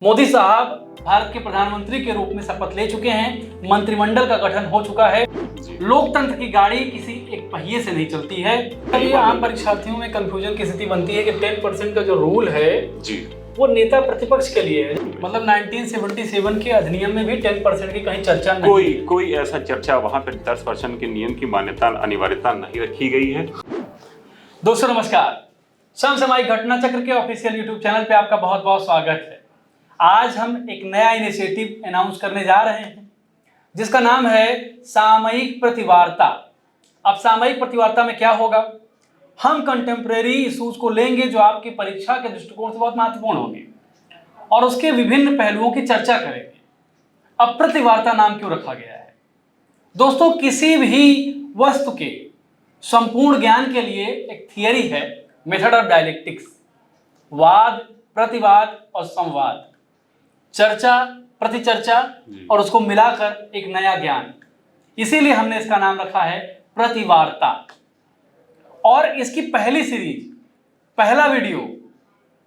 मोदी साहब भारत के प्रधानमंत्री के रूप में शपथ ले चुके हैं। मंत्रिमंडल का गठन हो चुका है। लोकतंत्र की गाड़ी किसी एक पहिए से नहीं चलती है। ये आम परीक्षार्थियों में कंफ्यूजन की स्थिति बनती है कि 10% का जो रूल है जी वो नेता प्रतिपक्ष के लिए है। मतलब 1977 के अधिनियम में भी 10% की कहीं चर्चा नहीं है। कोई ऐसा चर्चा वहां पर 10% के नियम की मान्यता अनिवार्यता नहीं रखी गई है। दोस्तों नमस्कार, समसामयिक घटना चक्र के ऑफिशियल यूट्यूब चैनल पे आपका बहुत बहुत स्वागत है। आज हम एक नया इनिशिएटिव अनाउंस करने जा रहे हैं जिसका नाम है सामयिक प्रतिवार्ता। अब सामयिक प्रतिवार्ता में क्या होगा, हम कंटेम्प्रेरी इशूज को लेंगे जो आपकी परीक्षा के दृष्टिकोण से बहुत महत्वपूर्ण होंगे और उसके विभिन्न पहलुओं की चर्चा करेंगे। अब प्रतिवार्ता नाम क्यों रखा गया है? दोस्तों, किसी भी वस्तु के संपूर्ण ज्ञान के लिए एक थियरी है, मेथड ऑफ डायलेक्टिक्स। वाद, प्रतिवाद और संवाद, चर्चा, प्रतिचर्चा और उसको मिलाकर एक नया ज्ञान। इसीलिए हमने इसका नाम रखा है प्रतिवार्ता। और इसकी पहली सीरीज, पहला वीडियो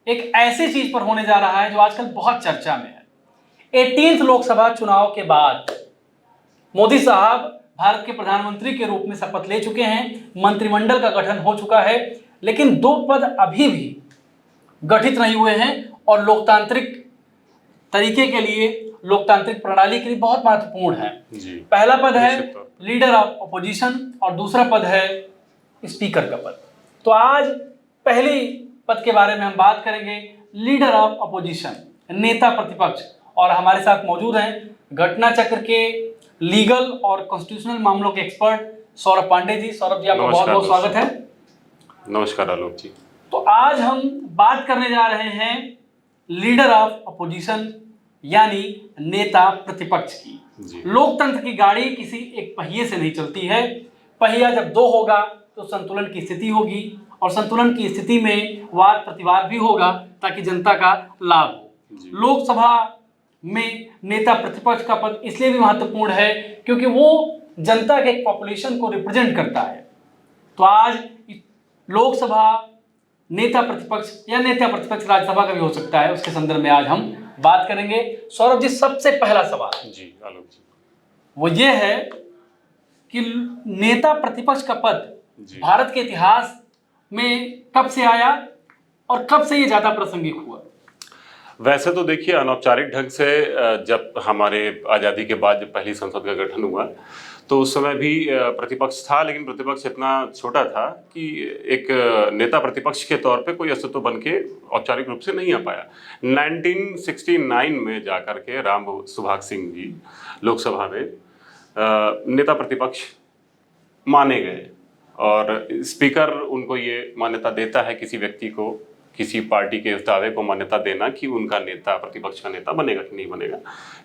एक ऐसी चीज पर होने जा रहा है जो आजकल बहुत चर्चा में है। 18th लोकसभा चुनाव के बाद मोदी साहब भारत के प्रधानमंत्री के रूप में शपथ ले चुके हैं। मंत्रिमंडल का गठन हो चुका है, लेकिन 2 पद अभी भी गठित नहीं हुए हैं और लोकतांत्रिक तरीके के लिए, लोकतांत्रिक प्रणाली के लिए बहुत महत्वपूर्ण है। पहला पद है लीडर ऑफ अपोजिशन और दूसरा पद है स्पीकर का पद। तो आज पहले पद के बारे में हम बात करेंगे, लीडर ऑफ अपोजिशन, नेता प्रतिपक्ष। और हमारे साथ मौजूद हैं घटना चक्र के लीगल और कॉन्स्टिट्यूशनल मामलों के एक्सपर्ट सौरभ पांडे जी। सौरभ जी, आपका बहुत बहुत स्वागत है। नमस्कार आलोक जी। तो आज हम बात करने जा रहे हैं लीडर ऑफ अपोजिशन यानी नेता प्रतिपक्ष की। लोकतंत्र की गाड़ी किसी एक पहिए से नहीं चलती है। पहिया जब 2 होगा तो संतुलन की स्थिति होगी और संतुलन की स्थिति में वाद प्रतिवाद भी होगा ताकि जनता का लाभ हो। लोकसभा में नेता प्रतिपक्ष का पद इसलिए भी महत्वपूर्ण है क्योंकि वो जनता के एक पॉपुलेशन को रिप्रेजेंट करता है। तो आज लोकसभा नेता प्रतिपक्ष या नेता प्रतिपक्ष राज्यसभा का भी हो सकता है, उसके संदर्भ में आज हम बात करेंगे। सौरभ जी, सबसे पहला सवाल जी आलोक जी वो ये है कि नेता प्रतिपक्ष का पद भारत के इतिहास में कब से आया और कब से ये ज्यादा प्रासंगिक हुआ? वैसे तो देखिए, अनौपचारिक ढंग से जब हमारे आज़ादी के बाद जब पहली संसद का गठन हुआ तो उस समय भी प्रतिपक्ष था, लेकिन प्रतिपक्ष इतना छोटा था कि एक नेता प्रतिपक्ष के तौर पे कोई अस्तित्व बन के औपचारिक रूप से नहीं आ पाया। 1969 में जाकर के राम सुभाष सिंह जी लोकसभा में नेता प्रतिपक्ष माने गए और स्पीकर उनको ये मान्यता देता है किसी व्यक्ति को, किसी पार्टी के इस दावे को मान्यता देना कि उनका नेता प्रतिपक्ष का नेता बनेगा कि नहीं बनेगा।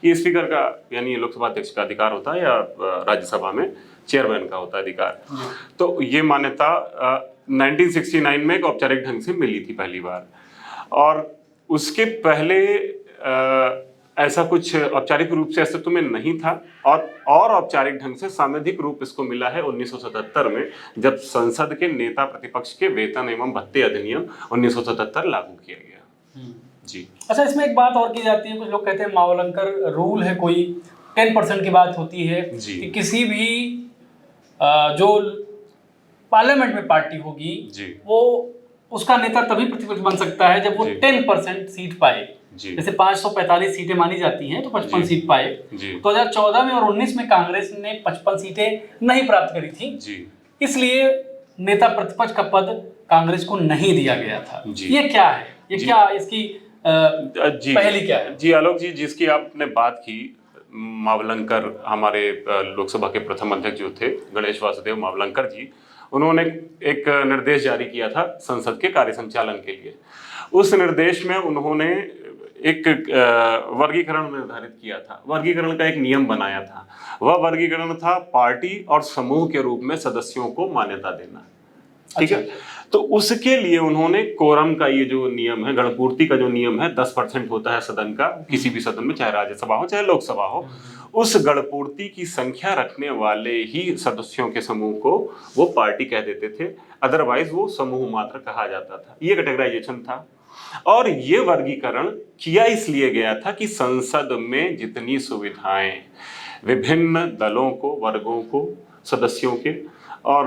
ये स्पीकर का यानी लोकसभा अध्यक्ष का अधिकार होता है या राज्यसभा में चेयरमैन का होता है अधिकार। तो ये मान्यता 1969 में एक औपचारिक ढंग से मिली थी पहली बार। और उसके पहले ऐसा कुछ औपचारिक रूप से अस्तित्व में नहीं था और औपचारिक ढंग से सांविधिक रूप इसको मिला है 1977 में, जब संसद के नेता प्रतिपक्ष के वेतन एवं भत्ते अधिनियम 1977 लागू किया गया। जी अच्छा, इसमें एक बात और की जाती है, कुछ लोग कहते हैं मावलंकर रूल है, कोई 10% की बात होती है कि किसी भी जो पार्लियामेंट में पार्टी होगी वो उसका नेता तभी प्रतिपक्ष बन सकता है जब वो 10% सीट पाए। जैसे 545 सीटें मानी जाती हैं तो 55 सीट पाए। 2014 में और 19 में कांग्रेस ने 55 सीटें नहीं प्राप्त करी थी, इसलिए नेता प्रतिपक्ष का पद कांग्रेस को नहीं दिया गया था। ये क्या है, ये क्या इसकी पहली क्या है? जी आलोक जी, जिसकी आपने बात की, मावलंकर हमारे लोकसभा के प्रथम अध्यक्ष जो थे गणेश वासुदेव मावलंकर जी, उन्होंने एक निर्देश जारी किया था संसद के कार्य संचालन के लिए। उस निर्देश में उन्होंने एक वर्गीकरण निर्धारित किया था, वर्गीकरण का एक नियम बनाया था। वह वर्गीकरण था पार्टी और समूह के रूप में सदस्यों को मान्यता देना। ठीक है, तो उसके लिए उन्होंने कोरम का ये जो नियम है, गणपूर्ति का जो नियम है, 10% होता है सदन का, किसी भी सदन में, चाहे राज्यसभा हो चाहे लोकसभा हो, उस गणपूर्ति की संख्या रखने वाले ही सदस्यों के समूह को वो पार्टी कह देते थे, अदरवाइज वो समूह मात्र कहा जाता था। ये कैटेगराइजेशन था। और ये वर्गीकरण किया इसलिए गया था कि संसद में जितनी सुविधाएं विभिन्न दलों को, वर्गों को, सदस्यों के और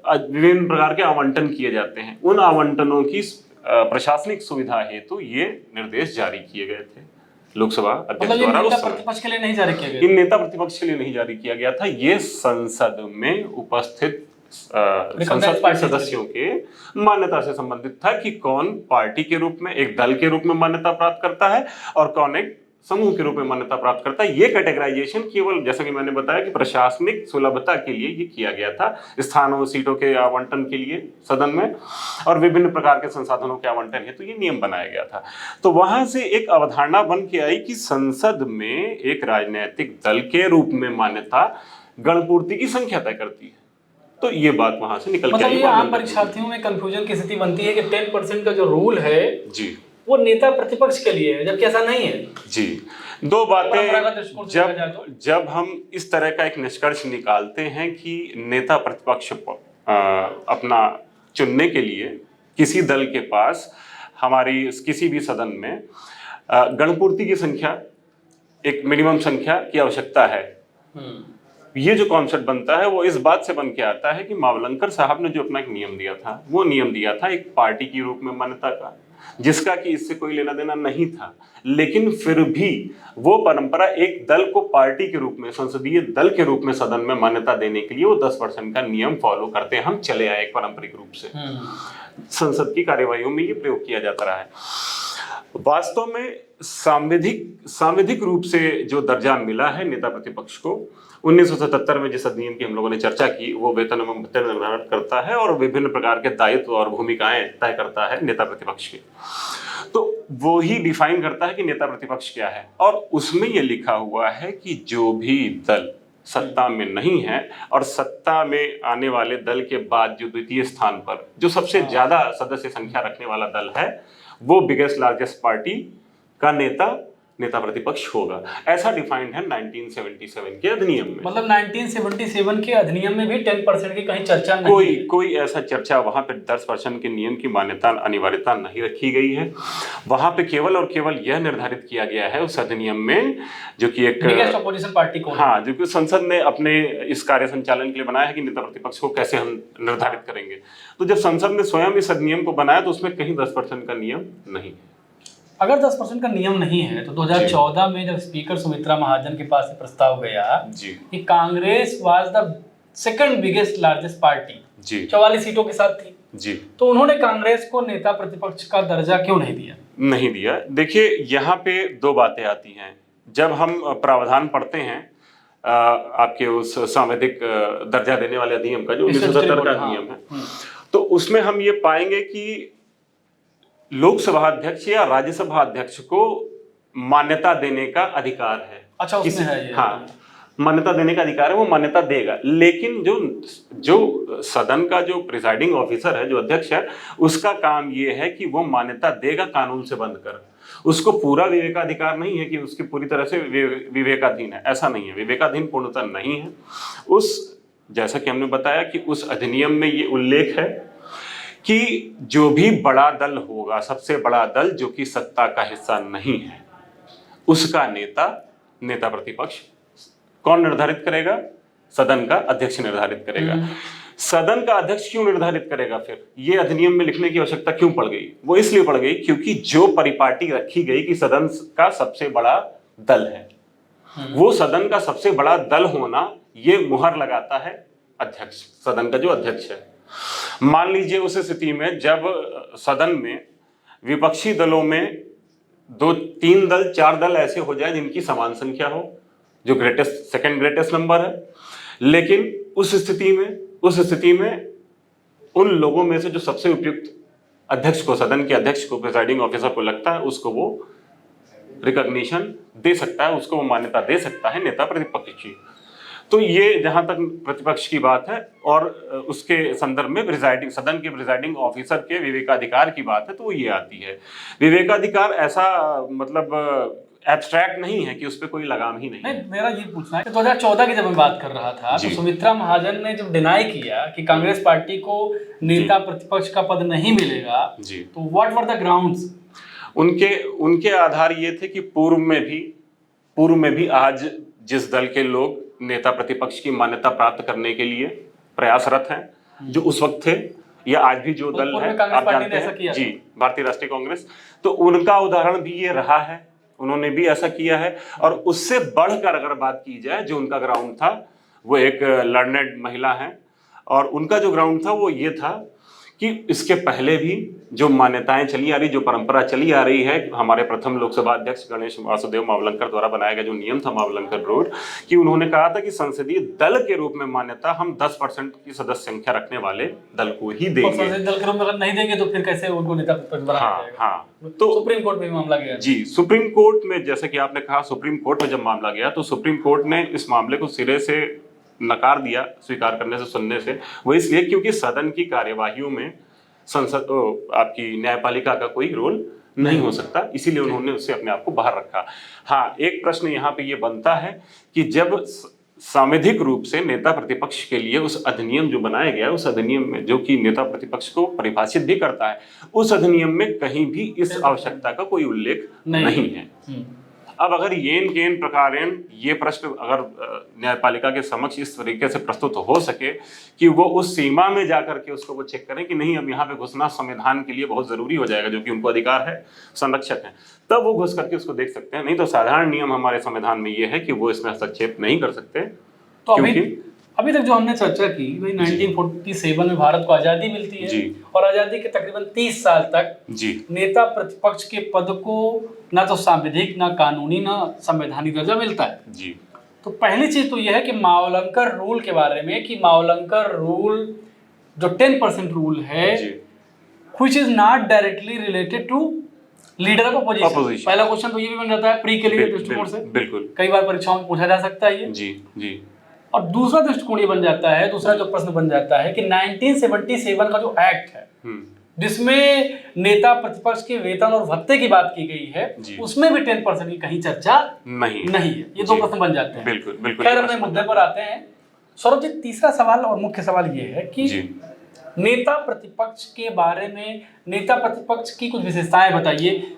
विभिन्न प्रकार के आवंटन किए जाते हैं, उन आवंटनों की प्रशासनिक सुविधा हेतु ये निर्देश जारी किए गए थे लोकसभा अध्यक्ष द्वारा। उस समय प्रतिपक्ष के लिए नहीं जारी किया गया, इन नेता प्रतिपक्ष के लिए नहीं जारी किया गया था, ये संसद में उपस्थित संसद के सदस्यों के मान्यता से संबंधित था कि कौन पार्टी के रूप में, एक दल के रूप में मान्यता प्राप्त करता है और कौन एक समूह के रूप में मान्यता प्राप्त करता है। ये कैटेगराइजेशन केवल, जैसा कि मैंने बताया, कि प्रशासनिक सुलभता के लिए ये किया गया था, स्थानों सीटों के आवंटन के लिए सदन में और विभिन्न प्रकार के संसाधनों के आवंटन हेतु ये नियम बनाया गया था। तो वहां से एक अवधारणा बन के आई कि संसद में एक राजनीतिक दल के रूप में मान्यता गणपूर्ति की संख्या तय करती है। तो ये बात वहां से निकल के आई। ये आम परीक्षार्थियों में कंफ्यूजन की स्थिति बनती है कि 10% का जो रूल है जी वो नेता प्रतिपक्ष के लिए है, जबकि ऐसा नहीं है। जी, दो बातें, जब हम इस तरह का एक निष्कर्ष निकालते हैं कि नेता प्रतिपक्ष अपना चुनने के लिए किसी दल के पास हमारी किसी भी सदन में गणपूर्ति की संख्या, एक मिनिमम संख्या की आवश्यकता है, ये जो कॉन्सेप्ट बनता है वो इस बात से बन के आता है कि मावलंकर साहब ने जो अपना एक नियम दिया था, वो नियम दिया था एक पार्टी के रूप में मान्यता का, जिसका कि इससे कोई लेना देना नहीं था, लेकिन फिर भी वो परंपरा एक दल को पार्टी के रूप में, संसदीय दल के रूप में सदन में मान्यता देने के लिए वो 10% का नियम फॉलो करते हम चले आए पारंपरिक रूप से। संसद की कार्यवाहियों में ये प्रयोग किया जाता रहा है। वास्तव में सांविधिक रूप से जो दर्जा मिला है नेता प्रतिपक्ष को 1977 में जिस अधिनियम की हम लोगों ने चर्चा की, वो वेतन एवं भत्ते निर्धारण करता है और विभिन्न प्रकार के दायित्व और भूमिकाएं तय करता है नेता प्रतिपक्ष की। तो वो ही डिफाइन करता है कि नेता प्रतिपक्ष क्या है, और उसमें ये लिखा हुआ है कि जो भी दल सत्ता में नहीं है और सत्ता में आने वाले दल के बाद जो द्वितीय स्थान पर जो सबसे ज्यादा सदस्य संख्या रखने वाला दल है, वो बिगेस्ट लार्जेस्ट पार्टी का नेता प्रतिपक्ष होगा। ऐसा डिफाइंड है 1977 के अधिनियम में। मतलब 1977 के अधिनियम में भी 10% की कहीं चर्चा नहीं है। कोई ऐसा चर्चा, वहां पे 10% के नियम की मान्यता, अनिवार्यता नहीं रखी गई है। वहां पे केवल और केवल यह निर्धारित किया गया है उस अधिनियम में, जो कि एक अपोजिशन पार्टी को, हाँ, जो कि संसद ने अपने इस कार्य संचालन के लिए बनाया है कि नेता प्रतिपक्ष को कैसे हम निर्धारित करेंगे। तो जब संसद ने स्वयं इस अधिनियम को बनाया तो उसमें कहीं 10% का नियम नहीं है। अगर 10% का नियम नहीं है तो 2014 में जब स्पीकर सुमित्रा महाजन के पास प्रस्ताव गया कि Congress was the second biggest largest party, 44 सीटों के साथ थी जी, तो उन्होंने कांग्रेस को नेता प्रतिपक्ष का दर्जा क्यों नहीं दिया? देखिए, यहाँ पे दो बातें आती हैं। जब हम प्रावधान पढ़ते हैं आपके उस सांविधिक दर्जा देने वाले अधिनियम का, जो 1977 का अधिनियम है, तो उसमें हम ये पाएंगे कि लोकसभा अध्यक्ष या राज्यसभा अध्यक्ष को मान्यता देने का अधिकार है। अच्छा, उसमें है ये। हाँ, मान्यता देने का अधिकार है, वो मान्यता देगा। लेकिन जो सदन का जो प्रिसाइडिंग ऑफिसर है, जो अध्यक्ष है, उसका काम ये है कि वो मान्यता देगा कानून से बंद कर। उसको पूरा विवेकाधिकार नहीं है कि उसकी पूरी तरह से विवेकाधीन है, ऐसा नहीं है। विवेकाधीन पूर्णतः नहीं है। जैसा कि हमने बताया कि उस अधिनियम में ये उल्लेख है कि जो भी बड़ा दल होगा, सबसे बड़ा दल जो कि सत्ता का हिस्सा नहीं है, उसका नेता प्रतिपक्ष कौन निर्धारित करेगा? सदन का अध्यक्ष निर्धारित करेगा। सदन का अध्यक्ष क्यों निर्धारित करेगा? फिर ये अधिनियम में लिखने की आवश्यकता क्यों पड़ गई? वो इसलिए पड़ गई क्योंकि जो परिपाटी रखी गई कि सदन का सबसे बड़ा दल है, वो सदन का सबसे बड़ा दल होना ये मुहर लगाता है अध्यक्ष, सदन का जो अध्यक्ष है। मान लीजिए उस स्थिति में जब सदन में विपक्षी दलों में 2, 3 दल, 4 दल ऐसे हो जाए जिनकी समान संख्या हो, जो सेकंड ग्रेटेस्ट नंबर है, लेकिन उस स्थिति में उन लोगों में से जो सबसे उपयुक्त अध्यक्ष को, सदन के अध्यक्ष को, प्रिसाइडिंग ऑफिसर को लगता है, उसको वो रिकॉग्निशन दे सकता है, उसको वो मान्यता दे सकता है नेता प्रतिपक्ष की। तो ये जहां तक प्रतिपक्ष की बात है, और उसके संदर्भ में सदन के प्रिसाइडिंग ऑफिसर के विवेकाधिकार की बात है, तो वो ये आती है। विवेकाधिकार ऐसा मतलब एब्स्ट्रैक्ट नहीं है कि उस पर कोई लगाम ही नहीं है। नहीं, मेरा ये पूछना है कि 2014 की जब मैं बात कर रहा था तो सुमित्रा महाजन ने जब डिनाई किया कि कांग्रेस पार्टी को नेता प्रतिपक्ष का पद नहीं मिलेगा, जी, तो व्हाट वर द ग्राउंड्स? उनके आधार ये थे कि पूर्व में भी आज जिस दल के लोग नेता प्रतिपक्ष की मान्यता प्राप्त करने के लिए प्रयासरत हैं, जो उस वक्त थे, या आज भी जो दल है, आप जानते हैं जी, भारतीय राष्ट्रीय कांग्रेस, तो उनका उदाहरण भी ये रहा है, उन्होंने भी ऐसा किया है। और उससे बढ़कर अगर बात की जाए, जो उनका ग्राउंड था वो एक लर्नेड महिला है, और उनका जो ग्राउंड था वो ये था कि इसके पहले भी जो मान्यताएं चली आ रही, जो परंपरा चली आ रही है, हमारे प्रथम लोकसभा अध्यक्ष गणेश वासुदेव मावलंकर द्वारा बनाया गया जो नियम था मावलंकर रूल, कि उन्होंने कहा था कि संसदीय दल के रूप में मान्यता हम 10% की सदस्य संख्या रखने वाले दल को ही देंगे। संसदीय दल के रूप में अगर नहीं देंगे तो फिर कैसे उनको नेता प्रतिपक्ष बनाया जाएगा? हाँ, तो सुप्रीम कोर्ट में मामला गया जी, सुप्रीम कोर्ट में, जैसे कि आपने कहा, सुप्रीम कोर्ट में जब मामला गया तो सुप्रीम कोर्ट ने इस मामले को सिरे से नकार दिया, स्वीकार करने से, सुनने से। वो इसलिए क्योंकि सदन की कार्यवाहियों में संसद आपकी न्यायपालिका का कोई रोल नहीं हो सकता, इसीलिए उन्होंने उससे अपने आप को बाहर रखा। हाँ, एक प्रश्न यहाँ पे ये बनता है कि जब सांविधिक रूप से नेता प्रतिपक्ष के लिए उस अधिनियम जो बनाया गया, उस अधिनियम में जो कि नेता प्रतिपक्ष को परिभाषित भी करता है, उस अधिनियम में कहीं भी इस आवश्यकता का कोई उल्लेख नहीं है। अब अगर येन केन प्रकारेण ये प्रश्न अगर न्यायपालिका के समक्ष इस तरीके से प्रस्तुत हो सके कि वो उस सीमा में जाकर के उसको वो चेक करें कि नहीं, अब यहाँ पे घुसना संविधान के लिए बहुत जरूरी हो जाएगा, जो कि उनको अधिकार है, संरक्षक है, तब वो घुस करके उसको देख सकते हैं। नहीं तो साधारण नियम हमारे संविधान में ये है कि वो इसमें हस्तक्षेप नहीं कर सकते। तो अभी तक जो हमने चर्चा की, भाई 1947 में भारत को आज़ादी मिलती है और आज़ादी के तकरीबन 30 साल तक नेता प्रतिपक्ष के पद को ना तो सांविधिक, ना कानूनी, ना संवैधानिक दर्जा मिलता है जी। तो पहली चीज तो यह है कि मावलंकर रूल के बारे में, कि मावलंकर रूल जो 10% रूल है, which is not directly related to leader of opposition. पहला क्वेश्चन तो ये भी बन जाता है प्री कैंडिडेट दृष्टिकोण से, बिल्कुल कई बार परीक्षाओं में पूछा जा सकता है ये जी। और दूसरा दृष्टिकोण ये बन जाता है, दूसरा जो प्रश्न बन जाता है कि 1977 का जो एक्ट है जिसमें नेता प्रतिपक्ष के वेतन और भत्ते की बात की गई है, उसमें भी 10% की कहीं चर्चा नहीं है। ये दो प्रश्न बन जाते हैं। बिल्कुल। खैर, अपने मुद्दे पर आते हैं। सौरभ जी, तीसरा सवाल और मुख्य सवाल ये है कि नेता प्रतिपक्ष के बारे में, नेता प्रतिपक्ष की कुछ विशेषताएं बताइए।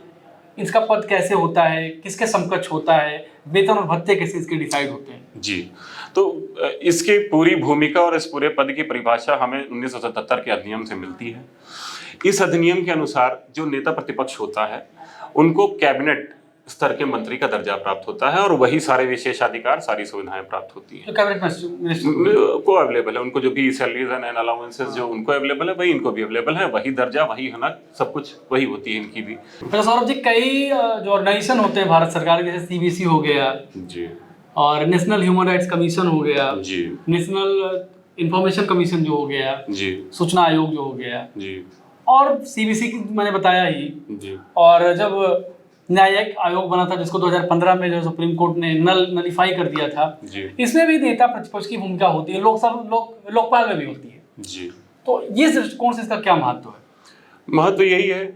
इसका पद कैसे होता है, किसके समकक्ष होता है, वेतन और भत्ते कैसे इसके डिसाइड होते हैं? जी, तो इसकी पूरी भूमिका और इस पूरे पद की परिभाषा हमें 1977 के अधिनियम से मिलती है। इस अधिनियम के अनुसार जो नेता प्रतिपक्ष होता है उनको कैबिनेट स्तर के मंत्री का दर्जा प्राप्त होता है और वही सारे विशेषाधिकार, सारी सुविधाएं प्राप्त होती हैं। तो कैबिनेट मिनिस्टर को अवेलेबल है, उनको जो भी सैलरीज एंड अलाउंसेस जो उनको अवेलेबल है, वही इनको भी अवेलेबल है, वही दर्जा, वही हनक, सब कुछ वही होती है इनकी भी। तो सौरभ जी, कई जो ऑर्गेनाइजेशन होते हैं भारत सरकार के, जैसे सीबीसी हो गया जी, और नेशनल ह्यूमन राइट्स कमीशन हो गया जी, नेशनल इंफॉर्मेशन कमीशन जो हो गया जी, सूचना आयोग जो हो गया जी, और सीबीसी की मैंने बताया ही जी, और जब न्यायिक आयोग बना था जिसको 2015 में जो सुप्रीम कोर्ट ने नलिफाई कर दिया था जी, इसमें भी नेता प्रतिपक्ष की भूमिका होती है, लोकपाल में भी होती है जी। तो ये दृष्टिकोण से इसका क्या महत्व है? महत्व यही है,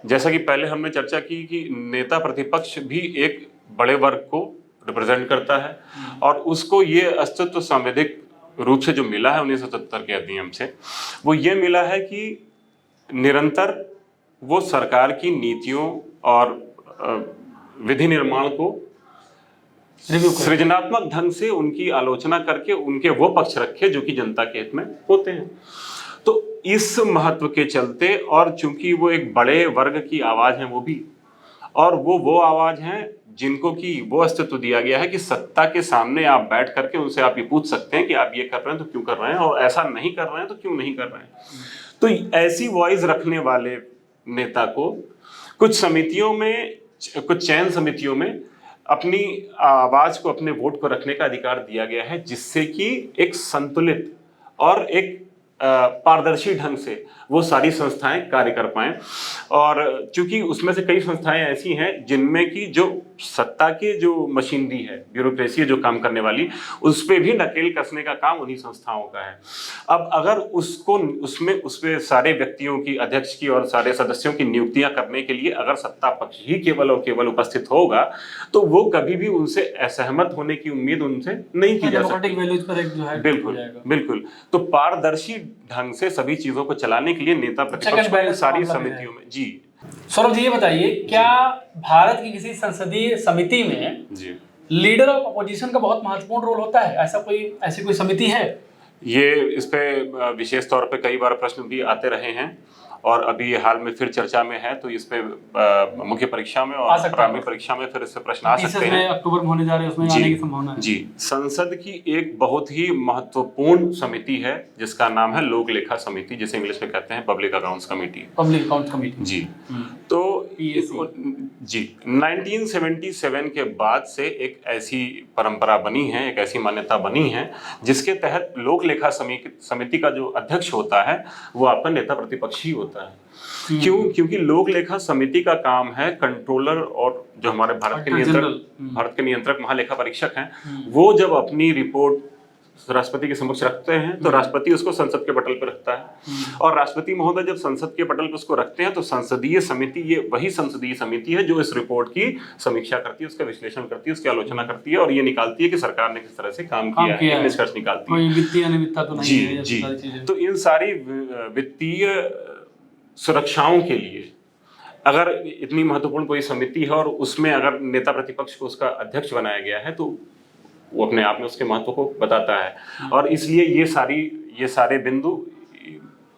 जैसा कि पहले हमने चर्चा की कि नेता प्रतिपक्ष भी एक बड़े वर्ग को रिप्रेजेंट करता है और उसको ये अस्तित्व संवैधानिक रूप से जो मिला है 1977 के अधिनियम से, वो ये मिला है कि निरंतर वो सरकार की नीतियों और विधि निर्माण को सृजनात्मक ढंग से उनकी आलोचना करके उनके वो पक्ष रखे जो कि जनता के हित में होते हैं। तो इस महत्व के चलते, और चूंकि वो एक बड़े वर्ग की आवाज है वो भी, और वो आवाज है जिनको कि वो अस्तित्व दिया गया है कि सत्ता के सामने आप बैठ करके उनसे आप ये पूछ सकते हैं कि आप ये कर रहे हैं तो क्यों कर रहे हैं, और ऐसा नहीं कर रहे हैं तो क्यों नहीं कर रहे हैं। तो ऐसी वॉइस रखने वाले नेता को कुछ समितियों में, कुछ चयन समितियों में अपनी आवाज को, अपने वोट को रखने का अधिकार दिया गया है, जिससे कि एक संतुलित और एक पारदर्शी ढंग से वो सारी संस्थाएं कार्य कर पाएं। और चूंकि उसमें से कई संस्थाएं ऐसी हैं जिनमें कि जो सत्ता की जो मशीनरी है, ब्यूरोक्रेसी है जो काम करने वाली, उस पे भी नकेल कसने का काम उन्हीं संस्थाओं का है। अब अगर उसमें सारे व्यक्तियों की, अध्यक्ष की और सारे सदस्यों की नियुक्तियां करने के लिए अगर सत्ता पक्ष ही केवल और केवल उपस्थित होगा तो वो कभी भी उनसे असहमत होने की उम्मीद उनसे नहीं की जा सकती। वैल्यूज पर एक जो है बिल्कुल बिल्कुल। तो पारदर्शी ढंग से सभी चीजों को चलाने के लिए नेता प्रतिपक्ष को सारी समितियों में जी। सौरभ जी ये बताइए, क्या भारत की किसी संसदीय समिति में जी लीडर ऑफ अपोजिशन का बहुत महत्वपूर्ण रोल होता है? ऐसी कोई समिति है? ये इस पे विशेष तौर पे कई बार प्रश्न भी आते रहे हैं और अभी हाल में फिर चर्चा में है, तो इस पे मुख्य परीक्षा में और प्रारंभिक परीक्षा में फिर इससे प्रश्न आ सकते हैं। अक्टूबर में होने जा रहे हैं, उसमें आने की संभावना है। जी, संसद की एक बहुत ही महत्वपूर्ण समिति है जिसका नाम है लोक लेखा समिति, जिसे इंग्लिश में कहते हैं public accounts committee. Public accounts committee जी। तो जी 1977 के बाद से एक ऐसी परंपरा बनी है, एक ऐसी मान्यता बनी है जिसके तहत लोक लेखा समिति का जो अध्यक्ष होता है वो आपका नेता प्रतिपक्ष ही होता है। क्यों? क्योंकि लोक लेखा समिति का काम है कंट्रोलर और जो हमारे भारत के नियंत्रक महालेखा परीक्षक हैं, वो जब अपनी रिपोर्ट राष्ट्रपति के समक्ष रखते हैं तो राष्ट्रपति उसको संसद के पटल पर रखता है और राष्ट्रपति महोदय जब संसद के पटल पर उसको रखते हैं तो संसदीय समिति, ये वही संसदीय समिति है जो इस रिपोर्ट की समीक्षा करती है, उसका विश्लेषण करती है, उसकी आलोचना करती है और ये निकालती है कि सरकार ने किस तरह से काम किया है, निष्कर्ष निकालती है। वित्तीय अनियमितता तो नहीं है। जी। तो इन सारी वित्तीय सुरक्षाओं के लिए अगर इतनी महत्वपूर्ण कोई समिति है और उसमें अगर नेता प्रतिपक्ष को उसका अध्यक्ष बनाया गया है तो वो अपने आप में उसके महत्व को बताता है और इसलिए ये सारे बिंदु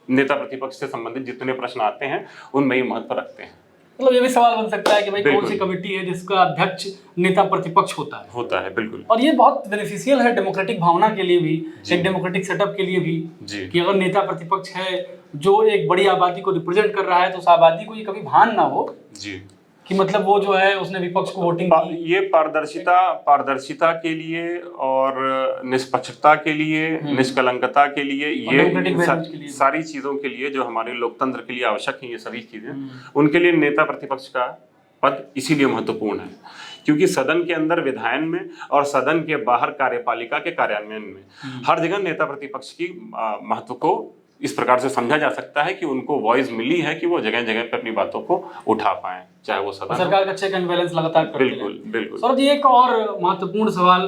नेता प्रतिपक्ष से संबंधित जितने प्रश्न आते हैं उनमें ही महत्व रखते हैं। मतलब ये भी सवाल बन सकता है कि भाई कौन सी कमेटी है जिसका अध्यक्ष नेता प्रतिपक्ष होता है। बिल्कुल। और ये बहुत बेनिफिशियल है डेमोक्रेटिक भावना के लिए भी, एक डेमोक्रेटिक सेटअप के लिए भी, कि अगर नेता प्रतिपक्ष है जो एक बड़ी आबादी को रिप्रेजेंट कर रहा है तो उस आबादी को ये कभी भान ना हो जी कि मतलब वो जो है उसने विपक्ष को वोटिंग की। ये पारदर्शिता के लिए और निष्पक्षता के लिए, निष्कलंकता के लिए, ये सारी चीजों के लिए जो हमारे लोकतंत्र के लिए आवश्यक है, ये सभी चीजें उनके लिए नेता प्रतिपक्ष का पद इसीलिए महत्वपूर्ण है क्योंकि सदन के अंदर विधायन में और सदन के बाहर कार्यपालिका के कार्यान्वयन में हर जगह नेता प्रतिपक्ष की महत्व को इस प्रकार से समझा जा सकता है कि उनको वॉइस मिली है कि वो जगह जगह पे अपनी बातों को उठा पाए, चाहे वो सदन सरकार का चेक एंड बैलेंस लगातार करते हैं। बिल्कुल। सौरभ जी एक और महत्वपूर्ण सवाल,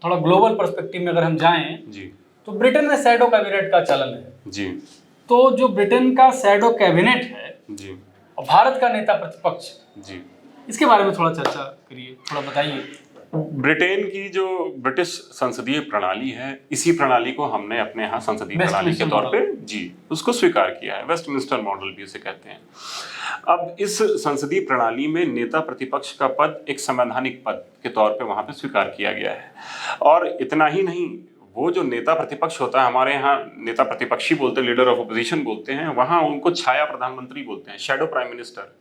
थोड़ा ग्लोबल पर्सपेक्टिव में अगर हम जाएं जी तो ब्रिटेन में शैडो कैबिनेट का चलन है जी। तो जो ब्रिटेन का शैडो कैबिनेट है जी और भारत का नेता प्रतिपक्ष जी, इसके बारे में थोड़ा चर्चा करिए, थोड़ा बताइए। ब्रिटेन की जो ब्रिटिश संसदीय प्रणाली है, इसी प्रणाली को हमने अपने यहाँ संसदीय प्रणाली के तौर पे जी उसको स्वीकार किया है। वेस्टमिंस्टर मॉडल भी उसे कहते हैं। अब इस संसदीय प्रणाली में नेता प्रतिपक्ष का पद एक संवैधानिक पद के तौर पे वहाँ पे स्वीकार किया गया है और इतना ही नहीं, वो जो नेता प्रतिपक्ष होता है, हमारे यहाँ नेता प्रतिपक्षी बोलते हैं, लीडर ऑफ अपोजिशन बोलते हैं, वहाँ उनको छाया प्रधानमंत्री बोलते हैं, शैडो प्राइम मिनिस्टर।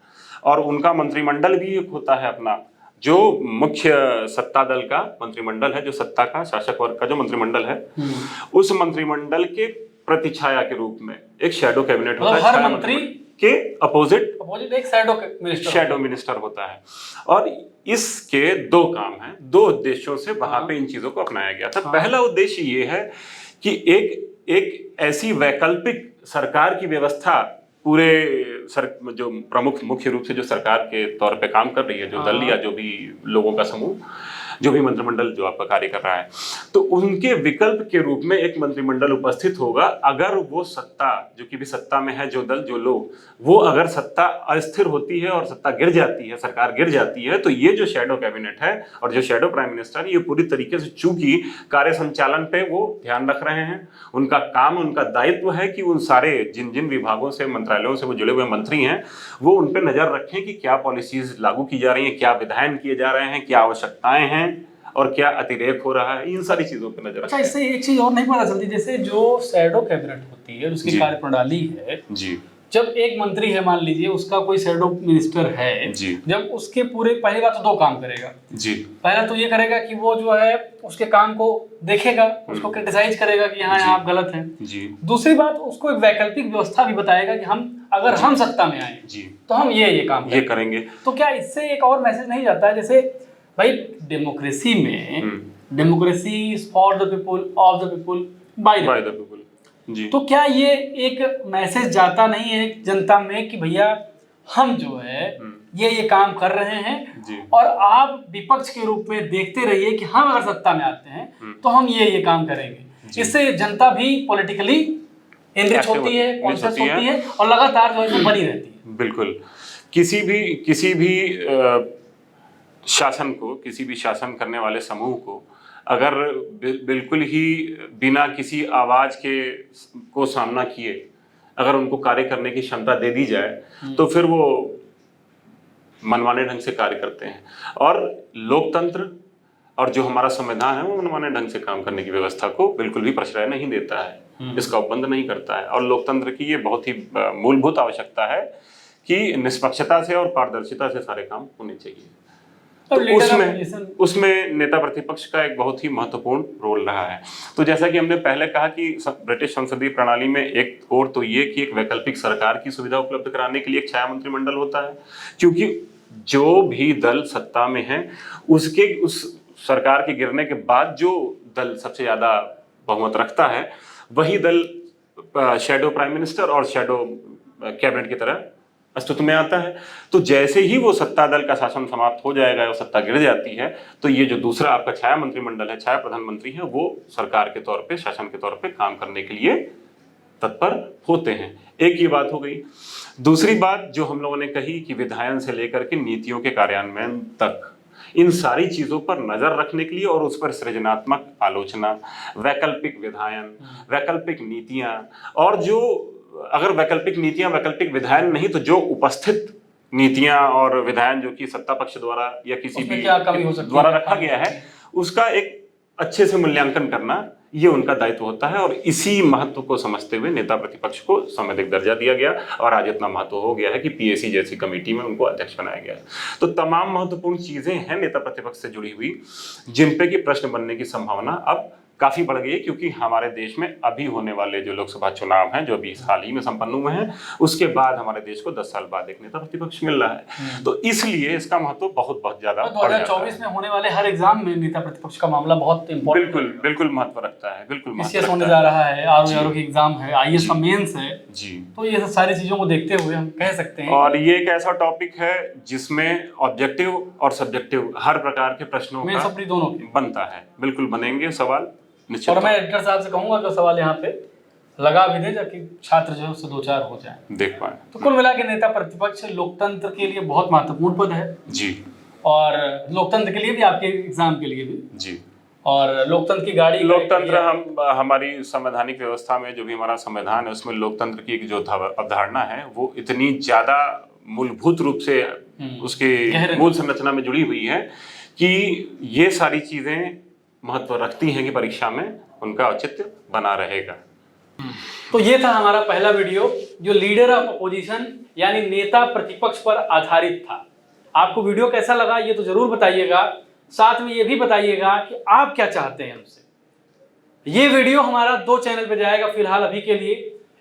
और उनका मंत्रिमंडल भी एक होता है अपना, जो मुख्य सत्ता दल का मंत्रिमंडल है, जो सत्ता का शासक वर्ग का जो मंत्रिमंडल है, उस मंत्रिमंडल के प्रतिछाया के रूप में एक शैडो कैबिनेट होता है। हर मंत्री के अपोजिट एक शैडो मिनिस्टर होता है और इसके दो काम हैं, दो उद्देश्यों से वहां पे इन चीजों को अपनाया गया था। पहला उद्देश्य ये है कि एक ऐसी वैकल्पिक सरकार की व्यवस्था पूरे जो प्रमुख मुख्य रूप से जो सरकार के तौर पे काम कर रही है, जो दल या जो भी लोगों का समूह, जो भी मंत्रिमंडल जो आपका कार्य कर रहा है, तो उनके विकल्प के रूप में एक मंत्रिमंडल उपस्थित होगा। अगर वो सत्ता, जो कि भी सत्ता में है, जो दल, जो लोग, वो अगर सत्ता अस्थिर होती है और सत्ता गिर जाती है, सरकार गिर जाती है, तो ये जो शैडो कैबिनेट है और जो शैडो प्राइम मिनिस्टर, ये पूरी तरीके से, चूंकि कार्य संचालन पे वो ध्यान रख रहे हैं, उनका काम, उनका दायित्व है कि उन सारे जिन जिन विभागों से, मंत्रालयों से वो जुड़े हुए मंत्री हैं, वो उन पर नजर रखें कि क्या पॉलिसीज लागू की जा रही हैं, क्या विधायन किए जा रहे हैं, क्या आवश्यकताएं हैं और क्या अतिरेक हो रहा है, इन सारी चीजों पर नजर। अच्छा, इससे एक चीज और नहीं पता चलती, जैसे जो शैडो कैबिनेट होती है, उसकी कार्य प्रणाली है जी, जब एक मंत्री है, मान लीजिए उसका कोई शैडो मिनिस्टर है जी, जब उसके पूरे, पहली बात तो दो काम करेगा जी। पहला तो ये करेगा कि वो जो है उसके काम को देखेगा, उसको क्रिटिसाइज करेगा कि हाँ आप गलत हैं जी। दूसरी बात, उसको एक वैकल्पिक व्यवस्था भी बताएगा कि हम अगर हम सत्ता में आए जी, तो हम ये काम करेंगे। तो क्या इससे एक और मैसेज नहीं जाता है, जैसे भाई डेमोक्रेसी में democracy is for the people, of the people, by the people. जी। तो क्या ये एक मैसेज जाता नहीं है जनता में कि भैया हम जो है ये काम कर रहे हैं जी। और आप विपक्ष के रूप में देखते रहिए कि हम अगर सत्ता में आते हैं तो हम ये काम करेंगे। इससे जनता भी पॉलिटिकली एनरिच होती है, कॉन्शियस होती है और लगातार जो है बनी रहती है। बिल्कुल। किसी भी शासन को, किसी भी शासन करने वाले समूह को अगर बिल्कुल ही बिना किसी आवाज को सामना किए अगर उनको कार्य करने की क्षमता दे दी जाए तो फिर वो मनमाने ढंग से कार्य करते हैं। और लोकतंत्र और जो हमारा संविधान है वो मनमाने ढंग से काम करने की व्यवस्था को बिल्कुल भी प्रश्रय नहीं देता है, इसका उपबंध नहीं करता है। और लोकतंत्र की ये बहुत ही मूलभूत आवश्यकता है कि निष्पक्षता से और पारदर्शिता से सारे काम होने चाहिए। तो उसमें नेता प्रतिपक्ष का एक बहुत ही महत्वपूर्ण रोल रहा है। तो जैसा कि हमने पहले कहा कि ब्रिटिश संसदीय प्रणाली में एक और तो ये कि एक वैकल्पिक सरकार की सुविधा उपलब्ध कराने के लिए एक छाया मंत्रिमंडल होता है, क्योंकि जो भी दल सत्ता में है उस सरकार के गिरने के बाद जो दल सबसे ज्यादा बहुमत रखता है वही दल शैडो प्राइम मिनिस्टर और शैडो कैबिनेट की तरह अस्तित्व में आता है। तो जैसे ही वो सत्ता दल का शासन समाप्त हो जाएगा और सत्ता गिर जाती है तो ये जो दूसरा आपका छाया मंत्रिमंडल है, छाया प्रधानमंत्री है, वो सरकार के तौर पे, शासन के तौर पे काम करने के लिए तत्पर होते हैं। एक ये बात हो गई। दूसरी बात जो हम लोगों ने कही कि विधायन से लेकर के नीतियों के कार्यान्वयन तक इन सारी चीजों पर नजर रखने के लिए और उस पर सृजनात्मक आलोचना, वैकल्पिक विधायन, वैकल्पिक नीतियां, और जो अगर वैकल्पिक नीतियां, वैकल्पिक विधायन नहीं तो जो उपस्थित नीतियां और विधायन जो कि सत्ता पक्ष द्वारा या किसी भी द्वारा रखा गया है उसका एक अच्छे से मूल्यांकन करना ये उनका दायित्व होता है। और इसी महत्व को समझते हुए नेता प्रतिपक्ष को संवैधानिक दर्जा दिया गया और आज इतना महत्व हो गया है कि पीएसी जैसी कमेटी में उनको अध्यक्ष बनाया गया। तो तमाम महत्वपूर्ण चीजें हैं नेता प्रतिपक्ष से जुड़ी हुई जिन पे कि प्रश्न बनने की संभावना अब काफी बढ़ गई है, क्योंकि हमारे देश में अभी होने वाले जो लोकसभा चुनाव हैं जो अभी हाल ही में संपन्न हुए हैं उसके बाद हमारे देश को 10 साल बाद एक नेता प्रतिपक्ष मिल रहा है। तो इसलिए इसका महत्व बहुत ज्यादा 2024 में होने वाले हर एग्जाम में नेता प्रतिपक्ष का मामला बहुत इंपॉर्टेंट बिल्कुल महत्व रखता है। बिल्कुल बीसीएस होने जा रहा है, आरओ की एग्जाम है, आईएएस का मेंस है जी। तो ये सारी चीजों को देखते हुए हम कह सकते हैं और ये एक ऐसा टॉपिक है जिसमें ऑब्जेक्टिव और सब्जेक्टिव हर प्रकार के प्रश्नों का दोनों बनता है। बिल्कुल बनेंगे सवाल। और मैं एडिटर साहब से कहूंगा जो सवाल यहाँ पे लगा भी दे ताकि छात्र जो है उससे दो चार हो जाए, देख पाए। तो कुल मिला के नेता प्रतिपक्ष लोकतंत्र के लिए बहुत महत्वपूर्ण पद है जी, और लोकतंत्र के लिए भी, आपके एग्जाम के लिए भी जी। और लोकतंत्र की गाड़ी, लोकतंत्र हमारी संवैधानिक व्यवस्था में जो भी हमारा संविधान है उसमें लोकतंत्र की जो अवधारणा है वो इतनी ज्यादा मूलभूत रूप से उसके मूल संरचना में जुड़ी हुई है कि ये सारी चीजें महत्व रखती हैं कि परीक्षा में उनका औचित्य बना रहेगा। तो ये था हमारा पहला वीडियो जो लीडर ऑफ अपोजिशन यानी नेता प्रतिपक्ष पर आधारित था। आपको वीडियो कैसा लगा ये तो जरूर बताइएगा, साथ में ये भी बताइएगा कि आप क्या चाहते हैं हमसे। ये वीडियो हमारा 2 चैनल पे जाएगा फिलहाल अभी के लिए,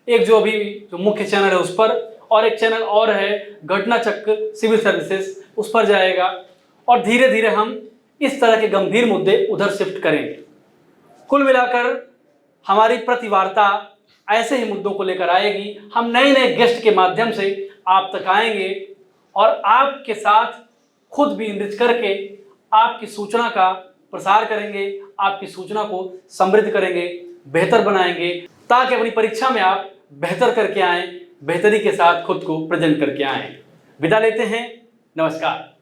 एक जो अभी जो मुख्य चैनल है उस पर, और एक चैनल और है घटना चक्र सिविल सर्विसेज, उस पर जाएगा। और धीरे धीरे हम इस तरह के गंभीर मुद्दे उधर शिफ्ट करेंगे। कुल मिलाकर हमारी प्रतिवार्ता ऐसे ही मुद्दों को लेकर आएगी। हम नए नए गेस्ट के माध्यम से आप तक आएंगे और आपके साथ खुद भी इनरिच करके आपकी सूचना का प्रसार करेंगे, आपकी सूचना को समृद्ध करेंगे, बेहतर बनाएंगे, ताकि अपनी परीक्षा में आप बेहतर करके आएं, बेहतरी के साथ खुद को प्रेजेंट करके आएं। विदा लेते हैं, नमस्कार।